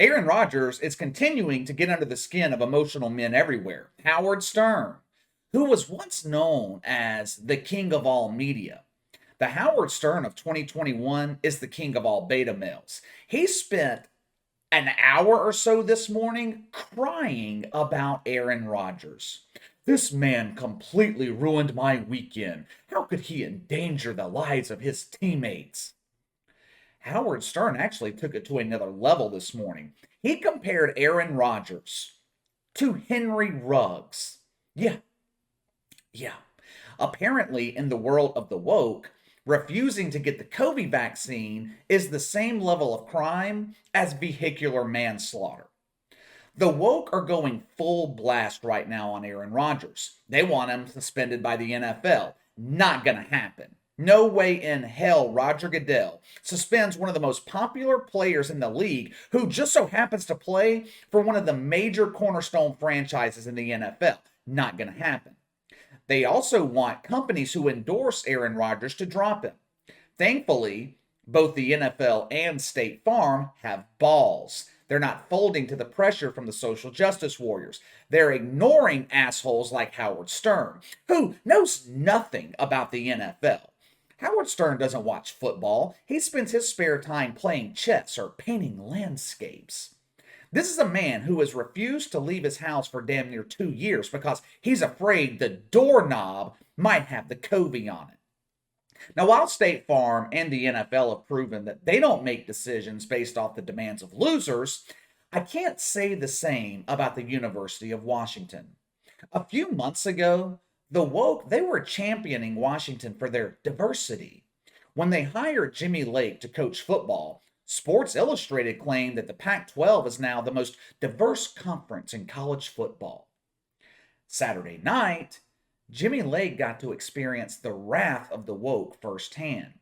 Aaron Rodgers is continuing to get under the skin of emotional men everywhere. Howard Stern, who was once known as the king of all media. The Howard Stern of 2021 is the king of all beta males. He spent an hour or so this morning crying about Aaron Rodgers. This man completely ruined my weekend. How could he endanger the lives of his teammates? Howard Stern actually took it to another level this morning. He compared Aaron Rodgers to Henry Ruggs. Yeah, yeah. Apparently, in the world of the woke, refusing to get the COVID vaccine is the same level of crime as vehicular manslaughter. The woke are going full blast right now on Aaron Rodgers. They want him suspended by the NFL. Not going to happen. No way in hell Roger Goodell suspends one of the most popular players in the league who just so happens to play for one of the major cornerstone franchises in the NFL. Not going to happen. They also want companies who endorse Aaron Rodgers to drop him. Thankfully, both the NFL and State Farm have balls. They're not folding to the pressure from the social justice warriors. They're ignoring assholes like Howard Stern, who knows nothing about the NFL. Howard Stern doesn't watch football. He spends his spare time playing chess or painting landscapes. This is a man who has refused to leave his house for damn near 2 years because he's afraid the doorknob might have the COVID on it. Now, while State Farm and the NFL have proven that they don't make decisions based off the demands of losers, I can't say the same about the University of Washington. A few months ago, the woke, they were championing Washington for their diversity. When they hired Jimmy Lake to coach football, Sports Illustrated claimed that the Pac 12 is now the most diverse conference in college football. Saturday night, Jimmy Lake got to experience the wrath of the woke firsthand.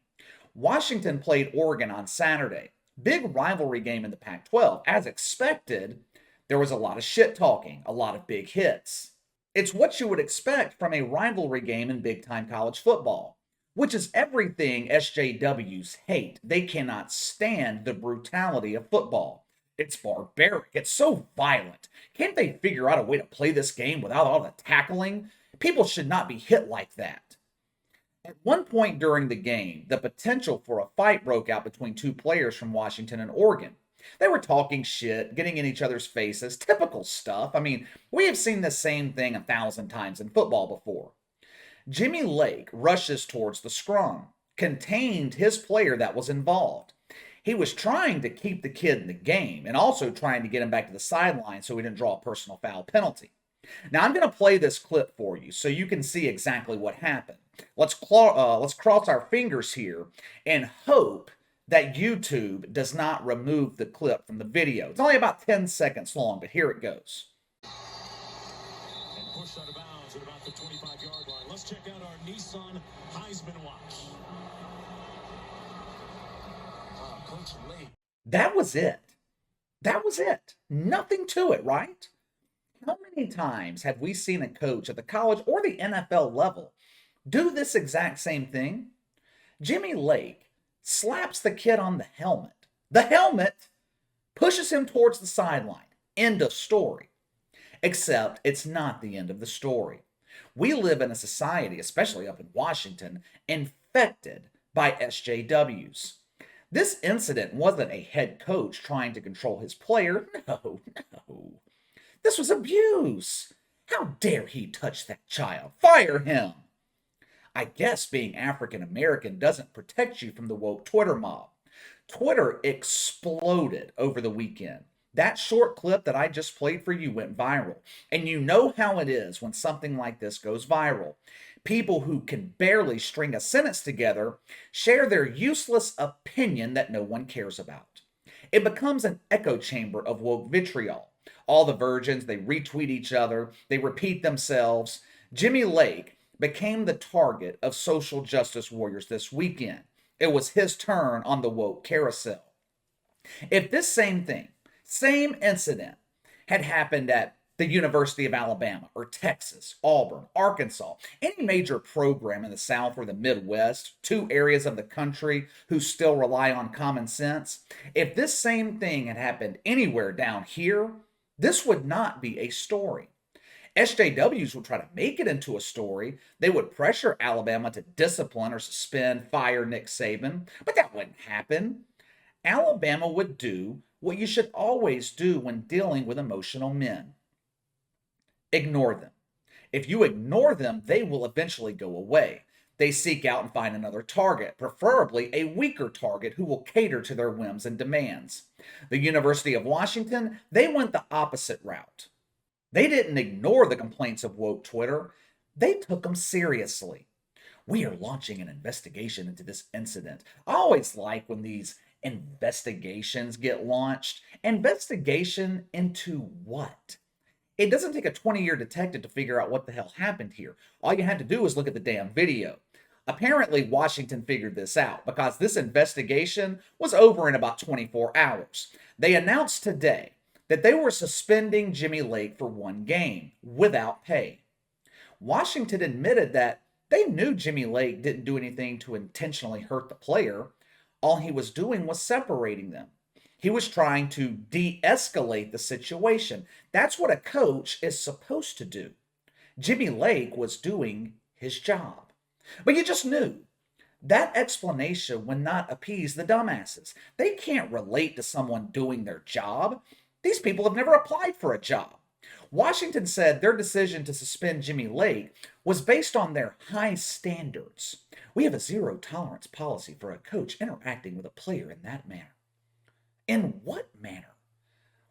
Washington played Oregon on Saturday. Big rivalry game in the Pac 12. As expected, there was a lot of shit talking, a lot of big hits. It's what you would expect from a rivalry game in big time college football, which is everything SJWs hate. They cannot stand the brutality of football. It's barbaric. It's so violent. Can't they figure out a way to play this game without all the tackling? People should not be hit like that. At one point during the game, the potential for a fight broke out between two players from Washington and Oregon. They were talking shit, getting in each other's faces, typical stuff. I mean, we have seen the same thing 1,000 times in football before. Jimmy Lake rushes towards the scrum, contained his player that was involved. He was trying to keep the kid in the game and also trying to get him back to the sideline so he didn't draw a personal foul penalty. Now, I'm going to play this clip for you so you can see exactly what happened. Let's cross our fingers here and hope that YouTube does not remove the clip from the video. It's only about 10 seconds long, but here it goes. And pushed out of bounds at about the 25-yard line. Let's check out our Nissan Heisman Watch. Coach Lee. That was it. That was it. Nothing to it, right? How many times have we seen a coach at the college or the NFL level do this exact same thing? Jimmy Lake slaps the kid on the helmet. The helmet pushes him towards the sideline. End of story. Except it's not the end of the story. We live in a society, especially up in Washington, infected by SJWs. This incident wasn't a head coach trying to control his player. No. This was abuse. How dare he touch that child? Fire him. I guess being African American doesn't protect you from the woke Twitter mob. Twitter exploded over the weekend. That short clip that I just played for you went viral. And you know how it is when something like this goes viral. People who can barely string a sentence together share their useless opinion that no one cares about. It becomes an echo chamber of woke vitriol. All the virgins, they retweet each other, they repeat themselves. Jimmy Lake became the target of social justice warriors this weekend. It was his turn on the woke carousel. If this same incident, had happened at The University of Alabama or Texas, Auburn, Arkansas, any major program in the South or the Midwest, two areas of the country who still rely on common sense, if this same thing had happened anywhere down here, this would not be a story. SJWs would try to make it into a story. They would pressure Alabama to discipline or suspend, fire Nick Saban, but that wouldn't happen. Alabama would do what you should always do when dealing with emotional men: ignore them. If you ignore them, they will eventually go away. They seek out and find another target, preferably a weaker target who will cater to their whims and demands. The University of Washington, they went the opposite route. They didn't ignore the complaints of woke Twitter, they took them seriously. We are launching an investigation into this incident. I always like when these investigations get launched. Investigation into what? It doesn't take a 20-year detective to figure out what the hell happened here. All you had to do is look at the damn video. Apparently, Washington figured this out because this investigation was over in about 24 hours. They announced today that they were suspending Jimmy Lake for one game without pay. Washington admitted that they knew Jimmy Lake didn't do anything to intentionally hurt the player. All he was doing was separating them. He was trying to de-escalate the situation. That's what a coach is supposed to do. Jimmy Lake was doing his job. But you just knew. That explanation would not appease the dumbasses. They can't relate to someone doing their job. These people have never applied for a job. Washington said their decision to suspend Jimmy Lake was based on their high standards. We have a zero tolerance policy for a coach interacting with a player in that manner. In what manner?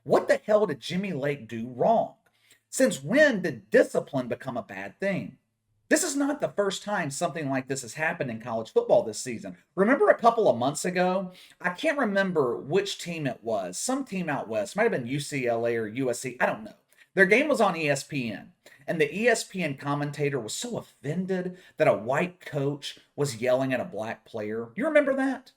What the hell did Jimmy Lake do wrong? Since when did discipline become a bad thing? This is not the first time something like this has happened in college football this season. Remember a couple of months ago? I can't remember which team it was. Some team out west. Might have been UCLA or USC. I don't know. Their game was on ESPN. And the ESPN commentator was so offended that a white coach was yelling at a black player. You remember that?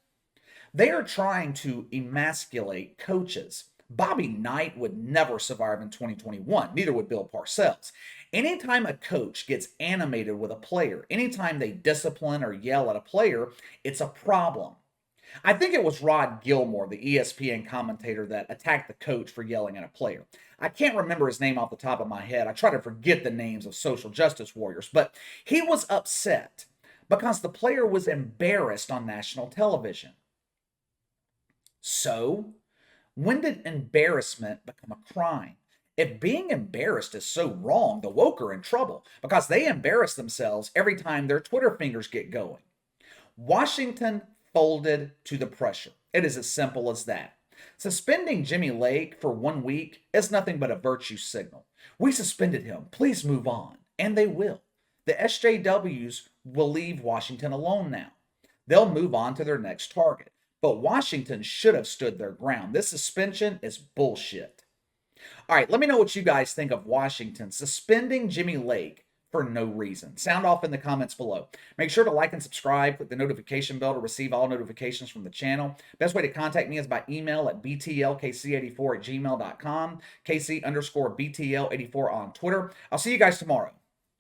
They are trying to emasculate coaches. Bobby Knight would never survive in 2021. Neither would Bill Parcells. Anytime a coach gets animated with a player, anytime they discipline or yell at a player, it's a problem. I think it was Rod Gilmore, the ESPN commentator, that attacked the coach for yelling at a player. I can't remember his name off the top of my head. I try to forget the names of social justice warriors, but he was upset because the player was embarrassed on national television. So, when did embarrassment become a crime? If being embarrassed is so wrong, the woke are in trouble because they embarrass themselves every time their Twitter fingers get going. Washington folded to the pressure. It is as simple as that. Suspending Jimmy Lake for 1 week is nothing but a virtue signal. We suspended him. Please move on. And they will. The SJWs will leave Washington alone now. They'll move on to their next target. But Washington should have stood their ground. This suspension is bullshit. All right, let me know what you guys think of Washington suspending Jimmy Lake for no reason. Sound off in the comments below. Make sure to like and subscribe, click the notification bell to receive all notifications from the channel. Best way to contact me is by email at btlkc84@gmail.com, KC_BTL84 on Twitter. I'll see you guys tomorrow.